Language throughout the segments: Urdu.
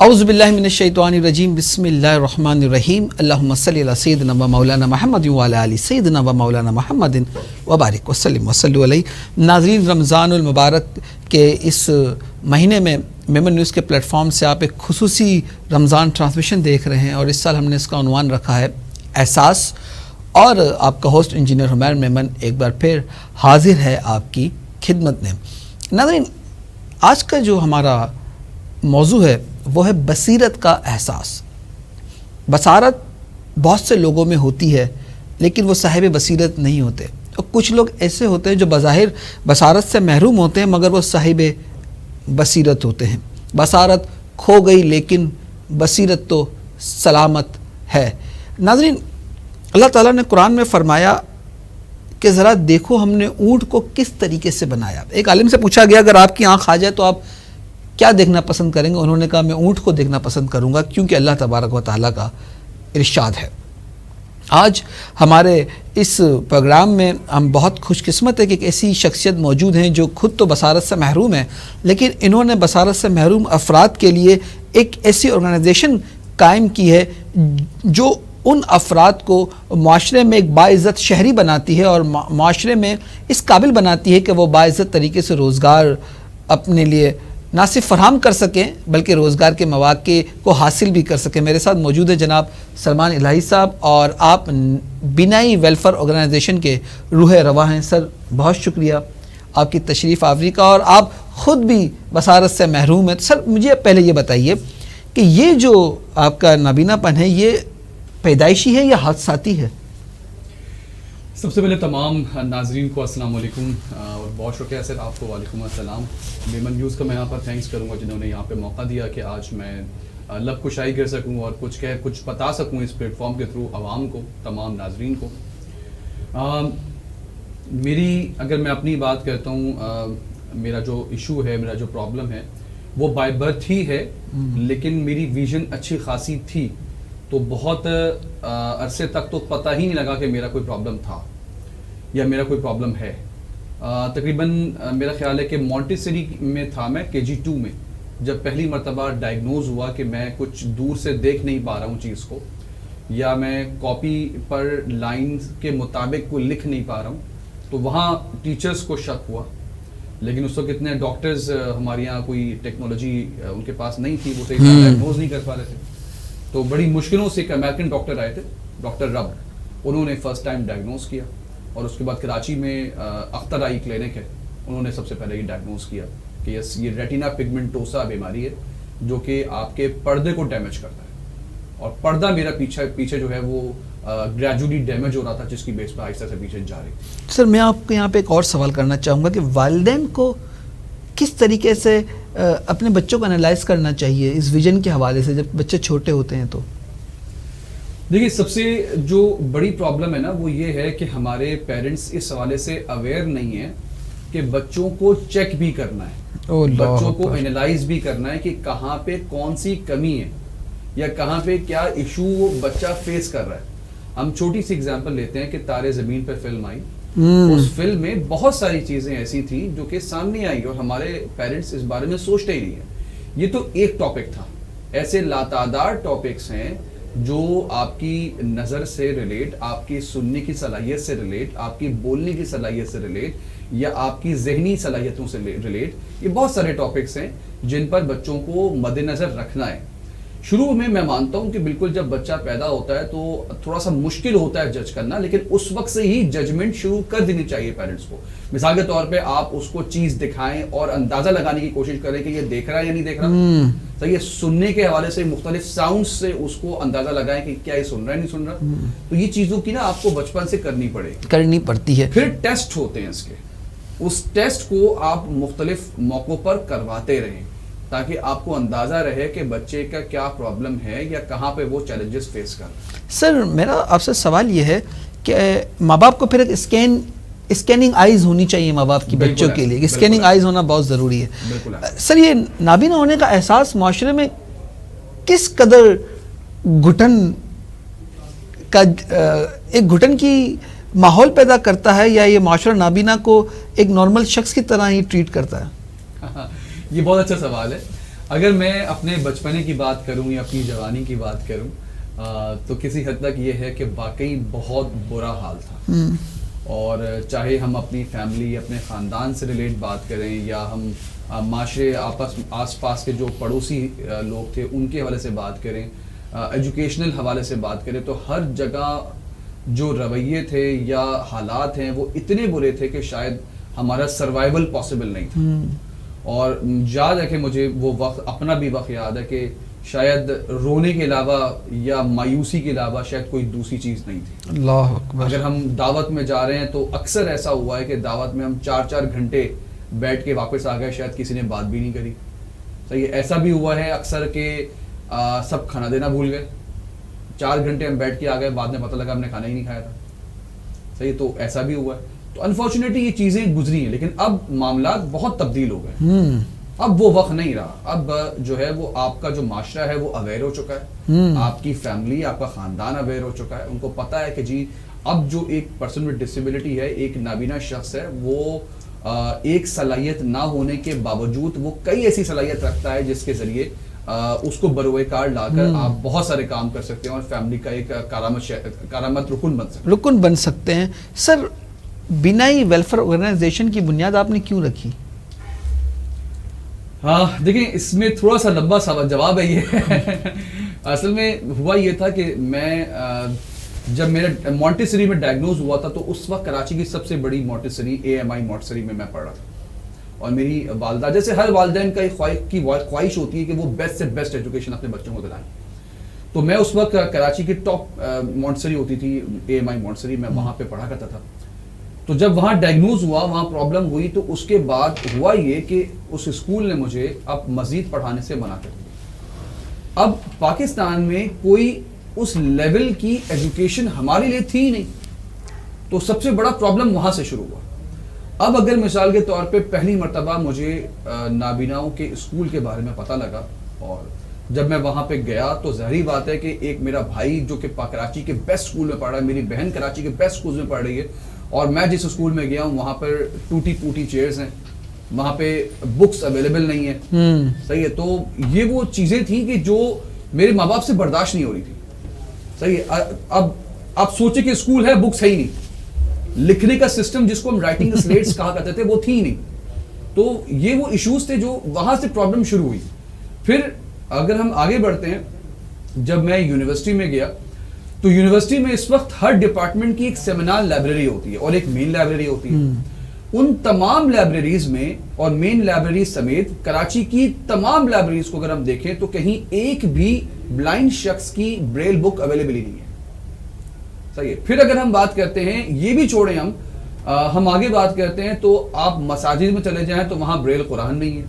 اعوذ باللہ من الشیطان الرجیم بسم اللہ الرحمن الرحیم اللہم صلی علی سیدنا و مولانا محمد وعلی آل سیدنا و مولانا محمد وبارک وسلم وصلوا علیہ. ناظرین، رمضان المبارک کے اس مہینے میں میمن نیوز کے پلیٹ فارم سے آپ ایک خصوصی رمضان ٹرانسمیشن دیکھ رہے ہیں، اور اس سال ہم نے اس کا عنوان رکھا ہے احساس، اور آپ کا ہوسٹ انجینئر حمیر میمن ایک بار پھر حاضر ہے آپ کی خدمت میں. ناظرین، آج کا جو ہمارا موضوع ہے وہ ہے بصیرت کا احساس. بصارت بہت سے لوگوں میں ہوتی ہے لیکن وہ صاحب بصیرت نہیں ہوتے، اور کچھ لوگ ایسے ہوتے ہیں جو بظاہر بصارت سے محروم ہوتے ہیں مگر وہ صاحب بصیرت ہوتے ہیں. بصارت کھو گئی لیکن بصیرت تو سلامت ہے. ناظرین، اللہ تعالیٰ نے قرآن میں فرمایا کہ ذرا دیکھو ہم نے اونٹ کو کس طریقے سے بنایا. ایک عالم سے پوچھا گیا اگر آپ کی آنکھ آ جائے تو آپ کیا دیکھنا پسند کریں گے؟ انہوں نے کہا میں اونٹ کو دیکھنا پسند کروں گا، کیونکہ اللہ تبارک و تعالیٰ کا ارشاد ہے. آج ہمارے اس پروگرام میں ہم بہت خوش قسمت ہے کہ ایک ایسی شخصیت موجود ہیں جو خود تو بصارت سے محروم ہیں، لیکن انہوں نے بصارت سے محروم افراد کے لیے ایک ایسی آرگنائزیشن قائم کی ہے جو ان افراد کو معاشرے میں ایک باعزت شہری بناتی ہے، اور معاشرے میں اس قابل بناتی ہے کہ وہ باعزت طریقے سے روزگار اپنے لیے نہ صرف فراہم کر سکیں بلکہ روزگار کے مواقع کو حاصل بھی کر سکیں. میرے ساتھ موجود ہے جناب سلمان الہی صاحب، اور آپ بینائی ویلفیئر آرگنائزیشن کے روح رواں ہیں. سر، بہت شکریہ آپ کی تشریف آوری کا، اور آپ خود بھی بصارت سے محروم ہیں. سر، مجھے پہلے یہ بتائیے کہ یہ جو آپ کا نابینا پن ہے یہ پیدائشی ہے یا حادثاتی ہے؟ سب سے پہلے تمام ناظرین کو السلام علیکم، اور بہت شکریہ سر آپ کو. وعلیکم السلام. میمن نیوز کا میں یہاں پر تھینکس کروں گا جنہوں نے یہاں پہ موقع دیا کہ آج میں لب کشائی کر سکوں اور کچھ بتا سکوں اس پلیٹ فارم کے تھرو عوام کو، تمام ناظرین کو. اگر میں اپنی بات کرتا ہوں، میرا جو ایشو ہے، میرا جو پرابلم ہے وہ بائی برتھ ہی ہے، لیکن میری ویژن اچھی خاصی تھی، تو بہت عرصے تک تو پتہ ہی نہیں لگا کہ میرا کوئی پرابلم تھا یا میرا کوئی پرابلم ہے. تقریباً میرا خیال ہے کہ مونٹیسری میں تھا، میں KG2 میں جب پہلی مرتبہ ڈائگنوز ہوا کہ میں کچھ دور سے دیکھ نہیں پا رہا ہوں چیز کو، یا میں کاپی پر لائنز کے مطابق کوئی لکھ نہیں پا رہا ہوں، تو وہاں ٹیچرز کو شک ہوا. لیکن اس وقت اتنے ڈاکٹرز ہمارے یہاں کوئی ٹیکنالوجی ان کے پاس نہیں تھی، وہ صحیح ڈائگنوز نہیں کر پا رہے تھے. تو بڑی مشکلوں سے ایک امریکن ڈاکٹر آئے تھے، ڈاکٹر رب، انہوں نے فرسٹ ٹائم ڈائگنوز کیا، اور اس کے بعد کراچی میں اختر آئی کلینک ہے، انہوں نے سب سے پہلے یہ ڈائگنوز کیا کہ یہ ریٹینا پگمنٹوسا بیماری ہے جو کہ آپ کے پردے کو ڈیمیج کرتا ہے، اور پردہ میرا پیچھے جو ہے وہ گریجولی ڈیمیج ہو رہا تھا، جس کی بیس پہ آہستہ سے پیچھے جا رہی تھی. سر، میں آپ کو یہاں پہ ایک اور سوال کرنا چاہوں گا کہ والدین کو کس طریقے سے اپنے بچوں کو انالائز کرنا چاہیے اس ویژن کے حوالے سے جب بچے چھوٹے ہوتے ہیں؟ تو دیکھیے، سب سے جو بڑی پرابلم ہے نا وہ یہ ہے کہ ہمارے پیرنٹس اس حوالے سے اویئر نہیں ہیں کہ بچوں کو چیک بھی کرنا ہے، بچوں کو انالائز بھی کرنا ہے کہ کہاں پہ کون سی کمی ہے یا کہاں پہ کیا ایشو وہ بچہ فیس کر رہا ہے. ہم چھوٹی سی اگزامپل لیتے ہیں کہ تارے زمین پہ فلم آئی، اس فلم میں بہت ساری چیزیں ایسی تھیں جو کہ سامنے آئی اور ہمارے پیرنٹس اس بارے میں سوچتے ہی نہیں ہیں. یہ تو ایک ٹاپک تھا، ایسے لاتعداد ٹاپکس ہیں جو آپ کی نظر سے ریلیٹ، آپ کی سننے کی صلاحیت سے ریلیٹ، آپ کی بولنے کی صلاحیت سے ریلیٹ، یا آپ کی ذہنی صلاحیتوں سے ریلیٹ. یہ بہت سارے ٹاپکس ہیں جن پر بچوں کو مد نظر رکھنا ہے. شروع میں مانتا ہوں کہ بالکل جب بچہ پیدا ہوتا ہے تو تھوڑا سا مشکل ہوتا ہے جج کرنا، لیکن اس وقت سے ہی ججمنٹ شروع کر دینی چاہیے پیرنٹس کو. مثال کے طور پہ آپ اس کو چیز دکھائیں اور اندازہ لگانے کی کوشش کریں کہ یہ دیکھ رہا ہے یا نہیں دیکھ رہا. صحیح ہے، سننے کے حوالے سے مختلف ساؤنڈ سے اس کو اندازہ لگائیں کہ کیا یہ سن رہا ہے نہیں سن رہا. تو یہ چیزوں کی نا آپ کو بچپن سے کرنی پڑتی ہے. پھر ٹیسٹ ہوتے ہیں اس کے، اس ٹیسٹ کو آپ مختلف موقعوں پر کرواتے رہیں تاکہ آپ کو اندازہ رہے کہ بچے کا کیا پرابلم ہے یا کہاں پہ وہ چیلنجز فیس کر رہا ہے. سر، میرا آپ سے سوال یہ ہے کہ ماں باپ کو پھر ایک اسکیننگ آئیز ہونی چاہیے ماں باپ کی بچوں کے لیے، اسکیننگ آئیز ہونا بہت ضروری ہے. سر، یہ نابینا ہونے کا احساس معاشرے میں کس قدر ایک گھٹن کی ماحول پیدا کرتا ہے، یا یہ معاشرہ نابینا کو ایک نارمل شخص کی طرح ہی ٹریٹ کرتا ہے؟ یہ بہت اچھا سوال ہے. اگر میں اپنے بچپنے کی بات کروں یا اپنی جوانی کی بات کروں تو کسی حد تک یہ ہے کہ واقعی بہت برا حال تھا. اور چاہے ہم اپنی فیملی اپنے خاندان سے ریلیٹ بات کریں یا ہم معاشرے آس پاس کے جو پڑوسی لوگ تھے ان کے حوالے سے بات کریں, ایجوکیشنل حوالے سے بات کریں, تو ہر جگہ جو رویے تھے یا حالات ہیں وہ اتنے برے تھے کہ شاید ہمارا سروائیول پاسبل نہیں تھا. اور یاد ہے کہ مجھے وہ وقت, اپنا بھی وقت یاد ہے کہ شاید رونے کے علاوہ یا مایوسی کے علاوہ شاید کوئی دوسری چیز نہیں تھی. اللہ اکبر. اگر ہم دعوت میں جا رہے ہیں تو اکثر ایسا ہوا ہے کہ دعوت میں ہم 4 گھنٹے بیٹھ کے واپس آ گئے, شاید کسی نے بات بھی نہیں کری. صحیح, ایسا بھی ہوا ہے اکثر کہ سب کھانا دینا بھول گئے, 4 گھنٹے ہم بیٹھ کے آ گئے, بعد میں پتہ لگا ہم نے کھانا ہی نہیں کھایا تھا. صحیح, تو ایسا بھی ہوا ہے. تو انفارچونیٹلی یہ چیزیں گزری ہیں, لیکن اب معاملات بہت تبدیل ہو گئے. اب وہ وقت نہیں رہا. اب جو ہے وہ آپ کا جو معاشرہ ہے وہ اویئر ہو چکا ہے, آپ کی فیملی, آپ کا خاندان اویئر ہو چکا ہے. ان کو پتا ہے کہ جی اب جو ایک پرسن ود ڈسیبلٹی ہے, ایک نابینا شخص ہے, وہ ایک صلاحیت نہ ہونے کے باوجود وہ کئی ایسی صلاحیت رکھتا ہے جس کے ذریعے اس کو بروئے کار لا کر آپ بہت سارے کام کر سکتے ہیں اور فیملی کا ایک کارآمد رکن بن سکتے ہیں. سر, بینائی ویلفیئر آرگنائزیشن کی بنیاد آپ نے کیوں رکھی؟ ہاں دیکھیں, اس میں تھوڑا سا لمبا جواب ہے یہ. اصل میں ہوا یہ تھا کہ میں جب میرا مونٹیسری میں ڈائگنوز ہوا تھا تو اس وقت کراچی کی سب سے بڑی مونٹیسری AMI مونٹیسری میں پڑھ رہا تھا. اور میری والدہ, جیسے ہر والدین کا ایک خواہش ہوتی ہے کہ وہ بیسٹ سے بیسٹ ایجوکیشن اپنے بچوں کو دلائیں, تو میں اس وقت کراچی کی ٹاپ مونٹیسری ہوتی تھی AMI مونٹیسری, میں وہاں پہ پڑھا کرتا تھا. تو جب وہاں ڈائگنوز ہوا, وہاں پرابلم ہوئی, تو اس کے بعد ہوا یہ کہ اس اسکول نے مجھے اب مزید پڑھانے سے منع کر دیا. اب پاکستان میں کوئی اس لیول کی ایجوکیشن ہمارے لیے تھی نہیں, تو سب سے بڑا پرابلم وہاں سے شروع ہوا. اب اگر مثال کے طور پہ پہلی مرتبہ مجھے نابیناؤں کے اسکول کے بارے میں پتہ لگا, اور جب میں وہاں پہ گیا تو ظاہری بات ہے کہ ایک میرا بھائی جو کہ کراچی کے بیسٹ اسکول میں پڑھ رہا ہے, میری بہن کراچی کے بیسٹ اسکول میں پڑھ رہی ہے, اور میں جس اسکول میں گیا ہوں وہاں پر ٹوٹی پوٹی چیئرز ہیں, وہاں پہ بکس اویلیبل نہیں ہیں. صحیح ہے, تو یہ وہ چیزیں تھیں کہ جو میرے ماں باپ سے برداشت نہیں ہو رہی تھی. صحیح ہے, اب آپ سوچیں کہ اسکول ہے, بکس ہے ہی نہیں, لکھنے کا سسٹم جس کو ہم رائٹنگ سلیٹس کہا کرتے تھے وہ تھی نہیں. تو یہ وہ ایشوز تھے جو وہاں سے پرابلم شروع ہوئی. پھر اگر ہم آگے بڑھتے ہیں, جب میں یونیورسٹی میں گیا تو یونیورسٹی میں اس وقت ہر ڈپارٹمنٹ کی ایک سیمینار لائبریری ہوتی ہے اور ایک مین لائبریری ہوتی ہے. ان تمام لائبریریز میں اور مین لائبریری سمیت کراچی کی تمام لائبریریز کو اگر ہم دیکھیں تو کہیں ایک بھی بلائنڈ شخص کی بریل بک اویلیبل ہی نہیں ہے. صحیح ہے. پھر اگر ہم بات کرتے ہیں, یہ بھی چھوڑیں ہم آگے بات کرتے ہیں, تو آپ مساجد میں چلے جائیں تو وہاں بریل قرآن نہیں ہے.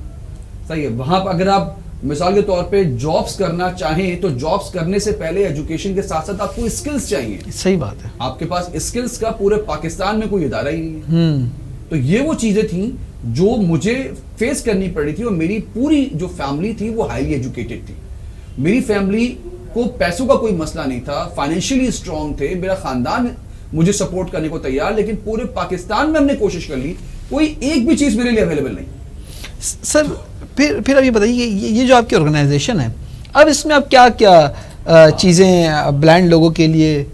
صحیح ہے. وہاں پر اگر آپ مثال کے طور پہ جابس کرنا چاہیں تو جابس کرنے سے پہلے ایجوکیشن کے ساتھ ساتھ آپ کو اسکلز چاہیے. صحیح بات ہے. آپ کے پاس اسکلز کا پورے پاکستان میں کوئی ادارہ ہی نہیں ہے. تو یہ وہ چیزیں تھیں جو مجھے فیس کرنی پڑی تھی, اور میری پوری جو فیملی تھی وہ ہائیلی ایجوکیٹڈ تھی. میری فیملی کو پیسوں کا کوئی مسئلہ نہیں تھا, فائنینشلی اسٹرانگ تھے, میرا خاندان مجھے سپورٹ کرنے کو تیار, لیکن پورے پاکستان میں ہم نے کوشش کر لی, کوئی ایک بھی چیز میرے لیے اویلیبل نہیں. سر پھر اب یہ بتائیے, یہ جو آپ کی آرگنائزیشن ہے, اب اس میں اب کیا کیا چیزیں بلائنڈ لوگوں کے لیے؟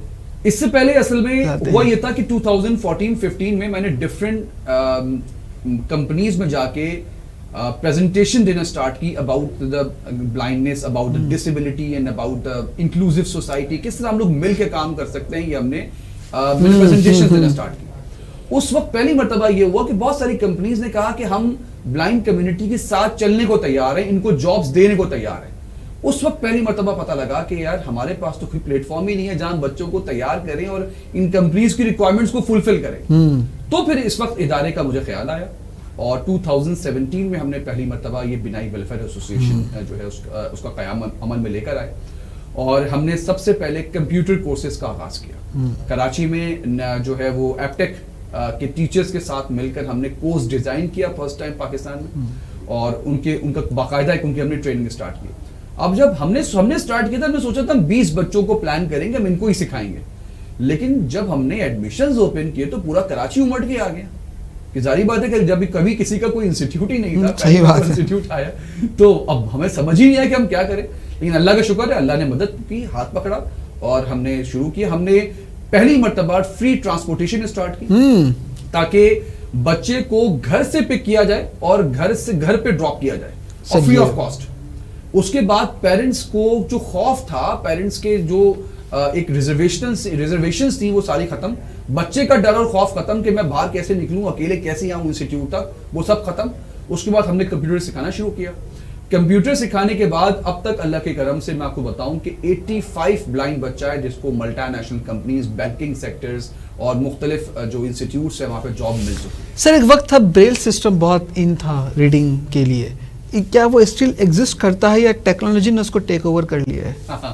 اس سے پہلے اصل میں ہوا یہ تھا کہ 2014-15 میں میں نے ڈفرینٹ کمپنیز میں جا کے پریزنٹیشن دینا سٹارٹ کی about the blindness, about the disability and about the inclusive society, کس طرح ہم لوگ مل کے کام کر سکتے ہیں, یہ ہم نے پریزنٹیشن دینا سٹارٹ کی. اس وقت پہلی مرتبہ یہ ہوا کہ بہت ساری کمپنیز نے کہا کہ ہم بلائنڈ کمیونٹی کے ساتھ چلنے کو تیار ہیں, ان کو جابس دینے کو تیار ہیں. اس وقت پہلی مرتبہ پتہ لگا کہ یار ہمارے پاس تو کوئی پلیٹ فارم ہی نہیں ہے جہاں بچوں کو تیار کریں اور ان کمپنیز کی ریکوائرمنٹس کو فلفل کریں. تو پھر اس وقت ادارے کا مجھے خیال آیا, اور 2017 میں ہم نے پہلی مرتبہ یہ بینائی ویلفیئر ایسوسیشن جو ہے اس کا قیام عمل میں لے کر آئے, اور ہم نے سب سے پہلے کمپیوٹر کورسز کا آغاز کیا. کراچی میں جو ہے وہ ایپٹیک کے ٹیچرز کے ساتھ مل کر ہم نے کورس ڈیزائن کیا فرسٹ ٹائم پاکستان میں, اور ان کا باقاعدہ ان کی ہم نے ٹریننگ اسٹارٹ کی. اب جب ہم نے اسٹارٹ کیا تھا, ہم نے سوچا تھا ہم 20 بچوں کو پلان کریں گے, ہم ان کو ہی سکھائیں گے, لیکن جب ہم نے ایڈمیشنز اوپن کیے تو پورا کراچی امٹ کے آ گیا. کہ ظاہری بات ہے کہ جب کبھی کسی کا کوئی انسٹیٹیوٹ ہی نہیں تھا, صحیح بات ہے, انسٹیٹیوٹ آیا تو اب ہمیں سمجھ ہی نہیں آیا کہ ہم کیا کریں, لیکن اللہ کا شکر ہے, اللہ نے مدد کی, ہاتھ پکڑا اور ہم نے شروع کیا. ہم نے پہلی مرتبہ فری ٹرانسپورٹیشن اسٹارٹ کی تاکہ بچے کو گھر سے پک کیا جائے اور گھر سے گھر پہ ڈراپ کیا جائے اور فری آف کاسٹ. اس کے بعد پیرنٹس کو جو خوف تھا, پیرنٹس کے جو ایک ریزرویشنز تھی وہ ساری ختم, بچے کا ڈر اور خوف ختم کہ میں باہر کیسے نکلوں, اکیلے کیسے آؤں انسٹیٹیوٹ تک, وہ سب ختم. اس کے بعد ہم نے کمپیوٹر سکھانا شروع کیا. کمپیوٹر سکھانے کے بعد اب تک اللہ کے کرم سے میں آپ کو بتاؤں کہ 85 بلائنڈ بچہ ہے جس کو multi national companies, banking sectors اور مختلف جو انسٹیٹیوٹس ہیں وہاں پہ جاب مل چکی ہے. سر ایک وقت تھا بریل سسٹم بہت ان تھا ریڈنگ کے لیے, کیا وہ اسٹل ایگزسٹ کرتا ہے یا ٹیکنالوجی نے اس کو ٹیک اوور کر لیا ہے؟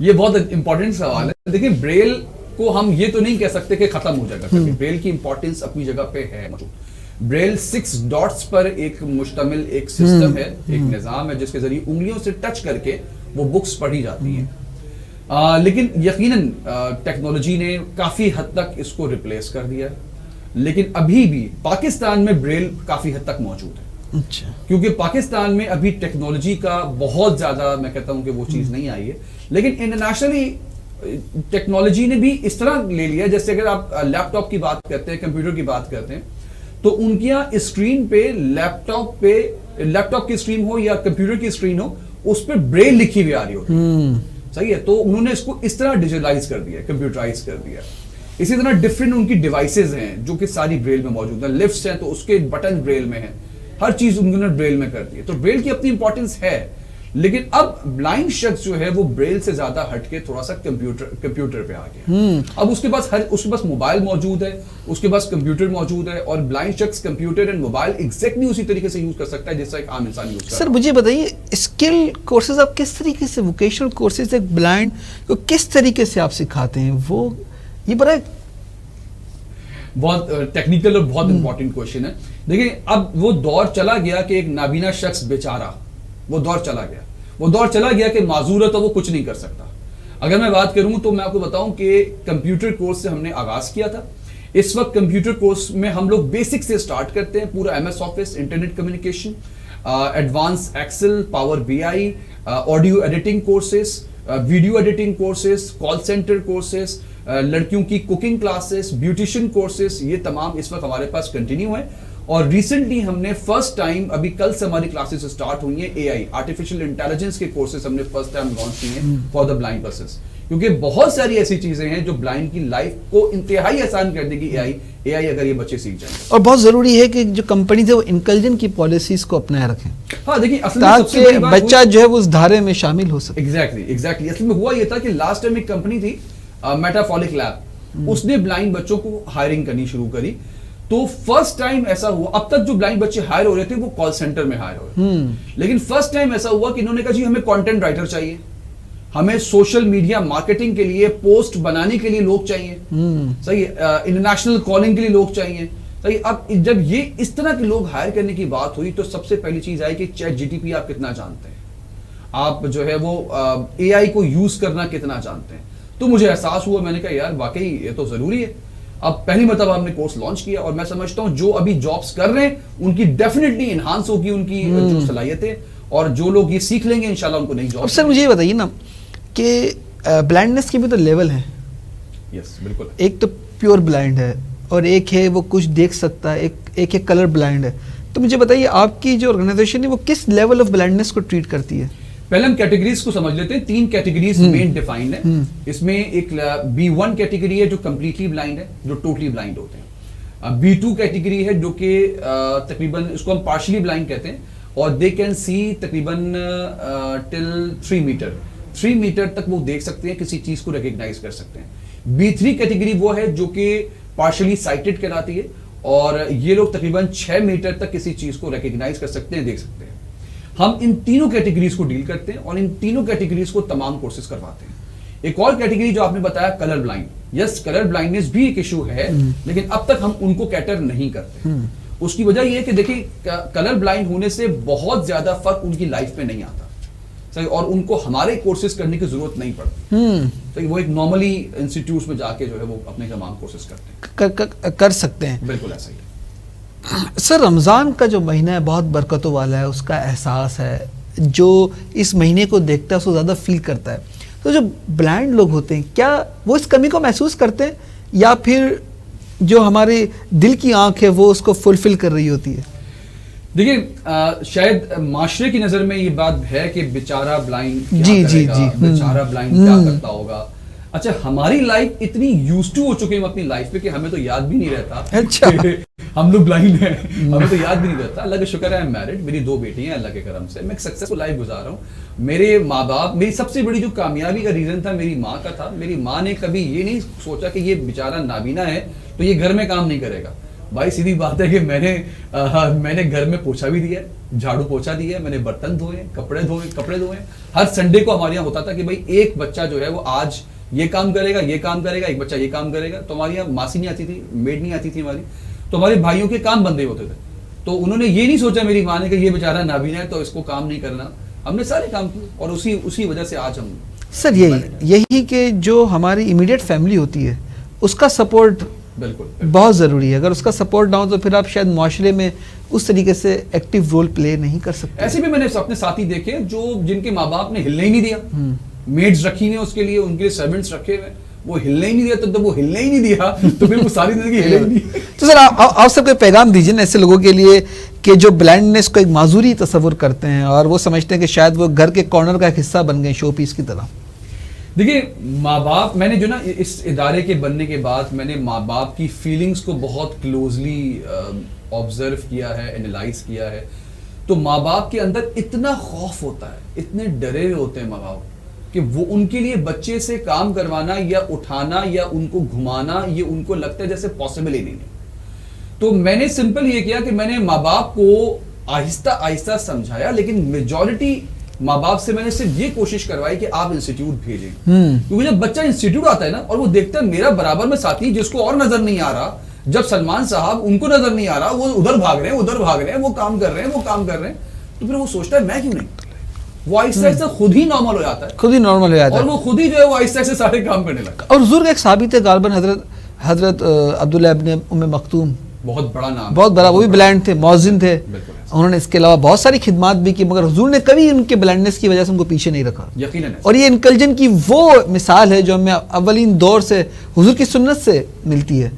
یہ بہت امپورٹنٹ سوال ہے. دیکھیں بریل کو ہم یہ تو نہیں کہہ سکتے کہ ختم ہو جائے گا, بریل کی امپورٹنس اپنی جگہ پہ ہے موجود. بریل 6 ڈاٹس پر ایک مشتمل ایک سسٹم ہے, ایک نظام ہے جس کے ذریعے انگلیوں سے ٹچ کر کے وہ بکس پڑھی جاتی ہیں. لیکن یقیناً ٹیکنالوجی نے کافی حد تک اس کو ریپلیس کر دیا ہے, لیکن ابھی بھی پاکستان میں بریل کافی حد تک موجود ہے. کیونکہ پاکستان میں ابھی ٹیکنالوجی کا بہت زیادہ میں کہتا ہوں کہ وہ چیز نہیں آئی ہے, لیکن انٹرنیشنلی ٹیکنالوجی نے بھی اس طرح لے لیا, جیسے اگر آپ لیپ ٹاپ کی بات کرتے ہیں, کمپیوٹر کی بات کرتے ہیں, تو ان کی اسکرین پہ لیپ ٹاپ کی اسکرین ہو یا کمپیوٹر کی اسکرین ہو, اس پہ بریل لکھی ہوئی آ رہی ہوتی ہے. صحیح ہے, تو انہوں نے اس کو اس طرح ڈیجیٹلائز کر دیا, کمپیوٹرائز کر دیا. اسی طرح ڈفرینٹ ان کی ڈیوائسز ہیں جو کہ ساری بریل میں موجود ہیں. لفٹس ہیں تو اس کے بٹن بریل میں ہیں, ہر چیز انہوں نے بریل میں کر دی ہے. تو بریل کی اپنی امپورٹنس ہے, لیکن اب بلائنڈ شخص جو ہے وہ بریل سے زیادہ ہٹ کے تھوڑا سا کمپیوٹر پہ آ گیا. اب اس کے پاس موبائل موجود ہے, اس کے پاس کمپیوٹر موجود ہے, اور بلائنڈ شخص کمپیوٹر اینڈ موبائل ایگزیکٹلی اسی طریقے سے یوز کر سکتا ہے جیسا ایک عام انسان یوز کرتا ہے. سر مجھے بتائیے اسکل کورسز آپ کس طریقے سے, ووکیشنل کورسز ایک بلائنڈ کو کس طریقے سے آپ سکھاتے ہیں, وہ یہ بڑا بہت ٹیکنیکل اور بہت امپورٹنٹ کوشچن ہے. دیکھیں اب وہ دور چلا گیا کہ ایک نابینا شخص بیچارہ, وہ دور چلا گیا کہ معذور ہے تو وہ کچھ نہیں کر سکتا. اگر میں بات کروں تو میں آپ کو بتاؤں کہ کمپیوٹر کورس سے ہم نے آغاز کیا تھا. اس وقت کمپیوٹر کورس میں ہم لوگ بیسک سے سٹارٹ کرتے ہیں, پورا MS office, internet communication, advance excel, power BI, audio editing courses, video editing courses, call centre courses, لڑکیوں کی کوکنگ کلاسز, بیوٹیشین کورسز, یہ تمام اس وقت ہمارے پاس کنٹینیو ہیں. اور ریسنٹلی ہم نے فرسٹ ٹائم, ابھی کل سے ہماری کلاسز سٹارٹ ہوئی ہیں, AI آرٹیفیشیل انٹیلیجنس کے کورسز ہم نے فرسٹ ٹائم لانچ کیے ہیں فار دا بلائنڈ پرسنز, کیونکہ بہت ساری ایسی چیزیں ہیں جو بلائنڈ کی لائف کو انتہائی آسان کر دے گی AI اگر یہ بچے سیکھ جائیں. اور بہت ضروری ہے کہ جو کمپنیز ہیں وہ انکلجن کی پالیسیز کو اپنائے رکھیں. ہاں دیکھیں اصل میں تاکہ بچہ جو ہے وہ اس دھارے میں شامل ہو سکے. ایگزیکٹلی اصل میں ہوا یہ تھا کہ لاسٹ ٹائم ایک کمپنی تھی میٹافولک لیب, اس نے بلائنڈ بچوں کو ہائرنگ کرنی شروع کری. تو فرسٹ ٹائم ایسا ہوا, اب تک جو بلائنڈ بچے ہائر ہو رہے تھے وہ کال سینٹر میں ہائر ہو رہے تھے, لیکن فرسٹ ٹائم ایسا ہوا کہ انہوں نے کہا جی ہمیں کانٹینٹ رائٹر چاہیے, ہمیں سوشل میڈیا مارکیٹنگ کے لیے, پوسٹ بنانے کے لیے لوگ چاہیے, صحیح, انٹرنیشنل کالنگ کے لیے لوگ چاہیے, صحیح. اب جب یہ اس طرح کے لوگ ہائر کرنے کی بات ہوئی تو سب سے پہلی چیز آئی کہ چیٹ GTP آپ کتنا جانتے ہیں, آپ جو ہے وہ AI کو یوز کرنا کتنا جانتے ہیں. تو مجھے احساس ہوا, میں نے کہا یار واقعی یہ تو ضروری ہے. اب پہلی مرتبہ ہم نے کورس لانچ کیا, اور میں سمجھتا ہوں جو ابھی جابس کر رہے ہیں ان کی ڈیفینیٹلی انہانس ہوگی ان کی جو صلاحیتیں, اور جو لوگ یہ سیکھ لیں گے انشاءاللہ ان کو نئی جاب. اب سر مجھے یہ بتائیے نا کہ بلائنڈنس کے بھی تو لیول ہیں. یس بالکل, ایک تو پیور بلائنڈ ہے اور ایک ہے وہ کچھ دیکھ سکتا ہے, ایک کلر بلائنڈ ہے. تو مجھے بتائیے آپ کی جو آرگنائزیشن ہے وہ کس لیول آف بلائنڈنس کو ٹریٹ کرتی ہے؟ پہلے ہم کیٹیگریز کو سمجھ لیتے ہیں. 3 کیٹیگریز مین ڈیفائنڈ ہیں. اس میں ایک B1 کیٹیگری ہے جو کمپلیٹلی بلائنڈ ہے, جو ٹوٹلی بلائنڈ ہوتے ہیں. B2 کیٹیگری ہے جو کہ تقریباً اس کو ہم پارشلی بلائنڈ کہتے ہیں, اور دے کین سی تقریباً ٹل 3 میٹر تک وہ دیکھ سکتے ہیں, کسی چیز کو ریکگنائز کر سکتے ہیں. B3 کیٹیگری وہ ہے جو کہ پارشلی سائٹڈ کہلاتی ہے, اور یہ لوگ تقریباً 6 میٹر تک کسی چیز کو ریکگنائز کر سکتے ہیں, دیکھ سکتے ہیں. ہم ان تینوں کیٹیگریز کو ڈیل کرتے ہیں, اور ان تینوں کیٹیگریز کو تمام کورسز کرواتے ہیں. ایک اور کیٹیگری جو آپ نے بتایا کلر بلائنڈ, یس کلر بلائنڈنس بھی ایک ایشو ہے, لیکن اب تک ہم ان کو کیٹر نہیں کرتے. اس کی وجہ یہ ہے کہ دیکھیں کلر بلائنڈ ہونے سے بہت زیادہ فرق ان کی لائف میں نہیں آتا, صحیح, اور ان کو ہمارے کورسز کرنے کی ضرورت نہیں پڑتی. صحیح, وہ ایک نارملی انسٹیٹیوٹس میں جا کے جو ہے وہ اپنے تمام کورسز کرتے ہیں, کر سکتے ہیں. بالکل ایسا ہی. سر رمضان کا جو مہینہ ہے بہت برکتوں والا ہے, اس کا احساس ہے, جو اس مہینے کو دیکھتا ہے اس کو زیادہ فیل کرتا ہے. تو جو بلائنڈ لوگ ہوتے ہیں کیا وہ اس کمی کو محسوس کرتے ہیں, یا پھر جو ہمارے دل کی آنکھ ہے وہ اس کو فلفل کر رہی ہوتی ہے؟ دیکھیے شاید معاشرے کی نظر میں یہ بات ہے کہ بیچارہ بلائنڈ کیا کرے گا, بیچارہ بلائنڈ کیا کرتا ہوگا. اچھا ہماری لائف اتنی یوزڈ ٹو ہو چکے ہیں اپنی لائف پہ کہ ہمیں تو یاد بھی نہیں رہتا اچھا ہم لوگ بلائنڈ ہیں, ہمیں تو یاد بھی نہیں رہتا. اللہ کا شکر ہے میرڈ, میری 2 بیٹی ہیں اللہ کے کرم سے, میں ایک سکسیسفل لائف گزار رہا ہوں. میرے ماں باپ, میری سب سے بڑی جو کامیابی کا ریزن تھا میری ماں کا تھا. میری ماں نے کبھی یہ نہیں سوچا کہ یہ بیچارہ نابینا ہے تو یہ گھر میں کام نہیں کرے گا. بھائی سیدھی بات ہے کہ میں نے گھر میں پوچھا بھی دیا ہے, جھاڑو پوچھا دیا ہے, میں نے برتن دھوئے, کپڑے دھوئے. ہر سنڈے کو ہمارے یہاں ہوتا تھا کہ بھائی ایک بچہ جو ہے وہ آج یہ کام کرے گا, یہ کام کرے گا, ایک بچہ یہ کام کرے گا. تو ہمارے یہاں ماسی نہیں آتی تھی, میڈ نہیں آتی تھی ہماری, تو ہمارے بھائیوں کے کام بندے ہوتے تھے. تو انہوں نے یہ نہیں سوچا میری ماں نے کہ یہ بیچارہ نابینا ہے تو اس کو کام نہیں کرنا. ہم نے سارے کام کیے اور اسی وجہ سے آج ہم. سر یہی کہ جو ہماری امیڈیٹ فیملی ہوتی ہے اس کا سپورٹ بالکل بہت ضروری ہے. اگر اس کا سپورٹ نہ ہو تو پھر آپ شاید معاشرے میں اس طریقے سے ایکٹیو رول پلے نہیں کر سکتے. ایسے بھی میں نے اپنے ساتھی دیکھے جو جن کے ماں باپ نے ہلنے ہی نہیں دیا, میڈز رکھی ہوئی ہیں اس کے لیے, ان کے سرونٹس رکھے ہوئے, وہ ہلنے ہی نہیں دیا. تو وہ ہلنے ہی نہیں دیا تو پھر وہ ساری زندگی ہلے ہی نہیں. تو سر آپ سب کو پیغام دیجیے نا ایسے لوگوں کے لیے کہ جو بلائنڈنس کو ایک معذوری تصور کرتے ہیں اور وہ سمجھتے ہیں کہ شاید وہ گھر کے کارنر کا ایک حصہ بن گئے شو پیس کی طرح. دیکھیے ماں باپ, میں نے جو نا اس ادارے کے بننے کے بعد میں نے ماں باپ کی فیلنگز کو بہت کلوزلی آبزرو کیا ہے, انالائز کیا ہے. تو ماں باپ کے اندر اتنا خوف ہوتا ہے, اتنے ڈرے ہوئے ہوتے ہیں ماں باپ کہ وہ ان کے لیے بچے سے کام کروانا یا اٹھانا یا ان کو گھمانا یہ ان کو لگتا ہے جیسے پاسبل ہی نہیں ہے. تو میں نے سمپل یہ کیا کہ میں نے ماں باپ کو آہستہ آہستہ سمجھایا, لیکن میجورٹی ماں باپ سے میں نے صرف یہ کوشش کروائی کہ آپ انسٹیٹیوٹ بھیجیں. کیونکہ جب بچہ انسٹیٹیوٹ آتا ہے نا اور وہ دیکھتا ہے میرا برابر میں ساتھی جس کو اور نظر نہیں آ رہا, جب سلمان صاحب ان کو نظر نہیں آ رہا, وہ ادھر بھاگ رہے ہیں, وہ کام کر رہے ہیں, تو پھر وہ سوچتا ہے میں کیوں نہیں. وہ آہستہ آہستہ خود ہی نارمل ہو جاتا ہے, اور وہ خود ہی جو ہے وہ آہستہ آہستہ سارے کام کرنے لگتا ہے. اور حضور کا ایک ثابت ہے غالباً حضرت عبداللہ ابن ام مکتوم, بہت بڑا نام, بہت بڑا, وہ بھی بلائنڈ تھے, مؤذن تھے. انہوں نے اس کے علاوہ بہت ساری خدمات بھی کی, مگر حضور نے کبھی ان کے بلائنڈنس کی وجہ سے ان کو پیچھے نہیں رکھا. یقیناً. اور یہ انکلجن کی وہ مثال ہے جو ہمیں اولین دور سے حضور کی سنت سے ملتی ہے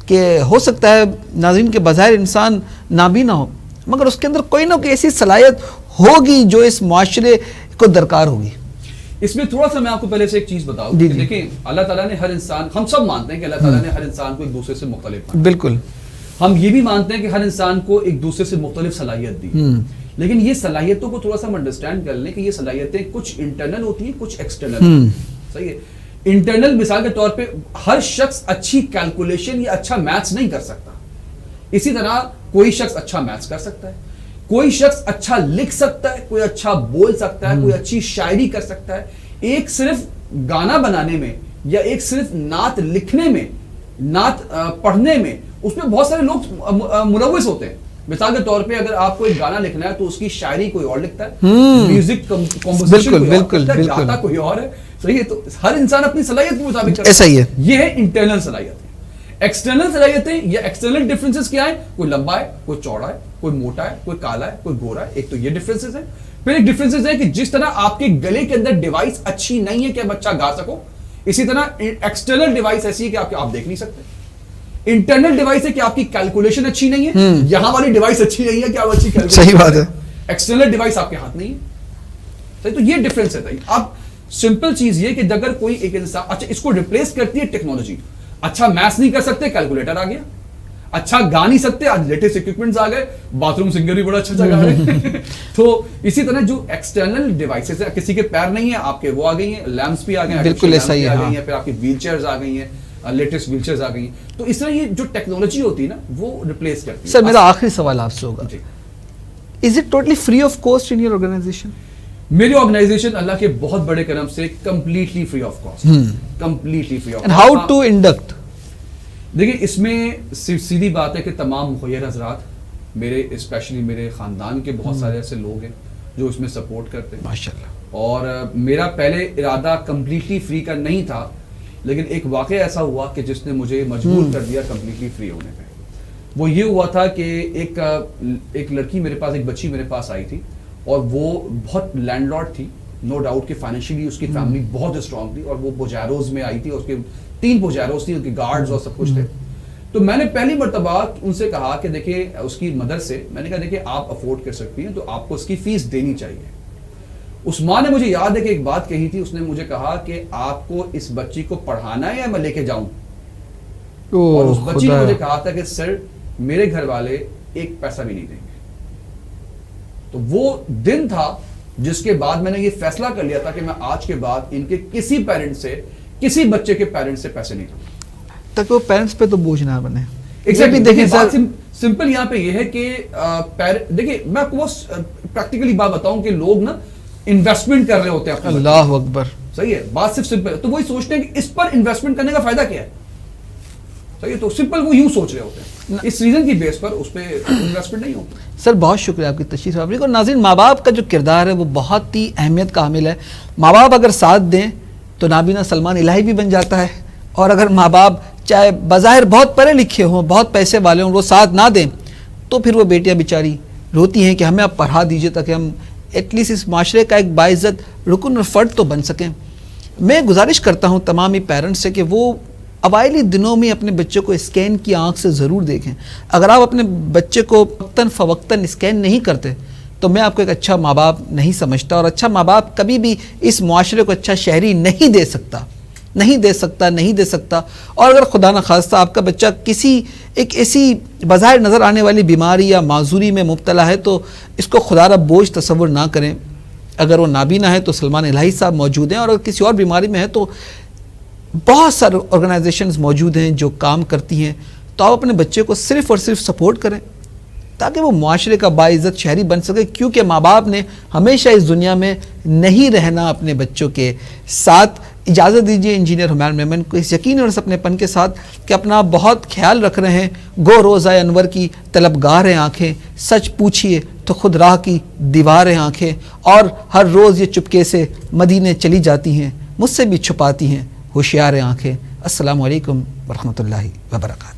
کہ ہو سکتا ہے ناظرین کے بظاہر انسان نابینا ہو مگر اس کے اندر کوئی نہ کوئی ایسی صلاحیت ہوگی جو اس معاشرے کو درکار ہوگی. اس میں تھوڑا سا میں آپ کو پہلے سے ایک چیز بتاؤں. دیکھیں اللہ تعالیٰ نے ہر انسان, ہم سب مانتے ہیں کہ اللہ تعالیٰ نے ہر انسان کو ایک دوسرے سے مختلف, بالکل ہم یہ بھی مانتے ہیں کہ ہر انسان کو ایک دوسرے سے مختلف صلاحیت دی. لیکن یہ صلاحیتوں کو تھوڑا سا ہم انڈرسٹینڈ کر لیں کہ یہ صلاحیتیں کچھ انٹرنل ہوتی ہیں, کچھ ایکسٹرنل. صحیح ہے. انٹرنل مثال کے طور پہ ہر شخص اچھی کیلکولیشن یا اچھا میتھس نہیں کر سکتا. اسی طرح کوئی شخص اچھا میتھس کر سکتا ہے, کوئی شخص اچھا لکھ سکتا ہے, کوئی اچھا بول سکتا ہے, کوئی اچھی شاعری کر سکتا ہے. ایک صرف گانا بنانے میں یا ایک صرف نعت لکھنے میں, نعت پڑھنے میں, اس میں بہت سارے لوگ ملوث ہوتے ہیں. مثال کے طور پہ اگر آپ کو ایک گانا لکھنا ہے تو اس کی شاعری کوئی اور لکھتا ہے, میوزک کمپوزیشن کوئی اور کرتا ہے, گاتا کوئی اور ہے. صحیح ہے. تو ہر انسان اپنی صلاحیت کے مطابق کرتا ہے. ایسا ہی ہے. یہ ہے انٹرنل صلاحیتیں. ایکسٹرنل صلاحیتیں یا ایکسٹرنل ڈفرینسز کیا ہیں؟ کوئی لمبا ہے, کوئی چوڑا ہے, کوئی موٹا ہے, کوئی کالا ہے, کوئی گورا ہے. ایک تو یہ ڈفرینسز ہیں. پھر ایک ڈفرینسز ہے کہ جس طرح آپ کے گلے کے اندر ڈیوائس اچھی نہیں ہے کہ آپ اچھا گا سکو, اسی طرح ایکسٹرنل ڈیوائس ایسی ہے کہ آپ دیکھ نہیں سکتے. انٹرنل ڈیوائس ہے کہ آپ کی کیلکولیشن اچھی نہیں ہے, یہاں والی ڈیوائس اچھی نہیں ہے کہ آپ اچھی کیلکولیشن. صحیح بات ہے. ایکسٹرنل ڈیوائس آپ کے ہاتھ نہیں ہے. صحیح. تو یہ ڈفرینس ہے. اب سمپل چیز یہ کہ اگر کوئی ایک انسان, اچھا اس کو ریپلیس کرتی ہے ٹیکنالوجی. اچھا میتھس نہیں کر سکتے, کیلکولیٹر آ گیا. اچھا گا نہیں سکتے, آج لیٹسٹ اکوپمنٹس آ گئے, باتھ روم سنگر بھی بڑا اچھا گا رہے ہیں. تو اسی طرح جو ایکسٹرنل ڈیوائسز ہیں, کسی کے پیر نہیں ہیں, آپ کے وہ آ گئی ہیں, لیمپس بھی آ گئے ہیں, بالکل ایسا ہی ہے. پھر آپ کی ویل چیئرز آ گئی ہیں, لیٹسٹ ویل چیئرز آ گئی ہیں. تو اس طرح یہ جو ٹیکنالوجی ہوتی ہے نا وہ ریپلیس کرتی ہے. سر میرا آخری سوال آپ سے ہوگا, is it totally free of cost in your organization? میری آرگنائزیشن اللہ کے بہت بڑے کرم سے completely free of cost. Completely free of cost. How to induct? دیکھیں اس میں سیدھی بات ہے کہ تمام مخیر حضرات, میرے اسپیشلی میرے خاندان کے بہت سارے ایسے لوگ ہیں جو اس میں سپورٹ کرتے ہیں ماشاءاللہ. اور میرا پہلے ارادہ کمپلیٹلی فری کا نہیں تھا, لیکن ایک واقعہ ایسا ہوا کہ جس نے مجھے مجبور کر دیا کمپلیٹلی فری ہونے پہ. وہ یہ ہوا تھا کہ ایک لڑکی میرے پاس، ایک بچی میرے پاس آئی تھی، اور وہ بہت لینڈ لارڈ تھی، نو ڈاؤٹ کہ فائنینشلی اس کی فیملی بہت اسٹرانگ تھی، اور وہ پوجیروز میں آئی تھی، اور اس کے 3 پوجیروز تھی، ان کے گارڈز اور سب کچھ تھے. تو میں نے پہلی مرتبہ ان سے کہا کہ دیکھیں، اس کی مدر سے میں نے کہا دیکھیں آپ افورڈ کر سکتی ہیں تو آپ کو اس کی فیس دینی چاہیے. اس ماں نے مجھے یاد ہے کہ ایک بات کہی تھی، اس نے مجھے کہا کہ آپ کو اس بچی کو پڑھانا ہے یا میں لے کے جاؤں؟ اور اس بچی نے مجھے کہا تھا کہ سر میرے گھر والے ایک پیسہ بھی نہیں دیں گے. تو وہ دن تھا جس کے بعد میں نے یہ فیصلہ کر لیا تھا کہ میں آج کے بعد ان کے کسی پیرنٹ سے، کسی بچے کے پیرنٹ سے پیسے نہیں لوں تاکہ وہ پیرنٹس پہ تو بوجھ نہ بنے. دیکھیں سمپل یہاں پہ یہ ہے کہ دیکھیں میں آپ کو پریکٹیکلی بات بتاؤں کہ لوگ نا انویسٹمنٹ کر رہے ہوتے ہیں. اللہ اکبر. صحیح ہے، بات صرف سمپل ہے. تو وہی سوچتے ہیں کہ اس پر انویسٹمنٹ کرنے کا فائدہ کیا ہے. صحیح ہے، تو سمپل وہ یوں سوچ رہے ہوتے ہیں، اس ریزن کی بیس پر اس پہ انویسٹمنٹ نہیں ہوتا. سر بہت شکریہ آپ کی تشریف آوری. اور ناظرین، ماں باپ کا جو کردار ہے وہ بہت ہی اہمیت کا حامل ہے. ماں باپ اگر ساتھ دیں تو نابینا سلمان الہی بھی بن جاتا ہے، اور اگر ماں باپ چاہے بظاہر بہت پڑھے لکھے ہوں، بہت پیسے والے ہوں، وہ ساتھ نہ دیں تو پھر وہ بیٹیاں بیچاری روتی ہیں کہ ہمیں اب پڑھا دیجئے تاکہ ہم ایٹ لیسٹ اس معاشرے کا ایک باعزت رکن اور فرد تو بن سکیں. میں گزارش کرتا ہوں تمام ہی پیرنٹس سے کہ وہ اوائلی دنوں میں اپنے بچے کو اسکین کی آنکھ سے ضرور دیکھیں. اگر آپ اپنے بچے کو وقتاً فوقتاً اسکین نہیں کرتے تو میں آپ کو ایک اچھا ماں باپ نہیں سمجھتا، اور اچھا ماں باپ کبھی بھی اس معاشرے کو اچھا شہری نہیں دے سکتا. اور اگر خدا نخواستہ آپ کا بچہ کسی ایک ایسی بظاہر نظر آنے والی بیماری یا معذوری میں مبتلا ہے تو اس کو خدا را بوجھ تصور نہ کریں. اگر وہ نابینا ہے تو سلمان الہی صاحب موجود ہیں، اور اگر کسی اور بیماری میں ہے تو بہت سارے آرگنائزیشنز موجود ہیں جو کام کرتی ہیں. تو آپ اپنے بچے کو صرف اور صرف سپورٹ کریں تاکہ وہ معاشرے کا باعزت شہری بن سکے، کیونکہ ماں باپ نے ہمیشہ اس دنیا میں نہیں رہنا اپنے بچوں کے ساتھ. اجازت دیجیے انجینئر حمید میمن کو اس یقین اور اس اپنے پن کے ساتھ کہ اپنا بہت خیال رکھ رہے ہیں. گو روزہ انور کی طلبگار ہیں آنکھیں، سچ پوچھیے تو خود راہ کی دیوار ہیں آنکھیں، اور ہر روز یہ چپکے سے مدینے چلی جاتی ہیں، مجھ سے بھی چھپاتی ہیں ہوشیار آنکھیں. السلام علیکم ورحمۃ اللہ وبرکاتہ.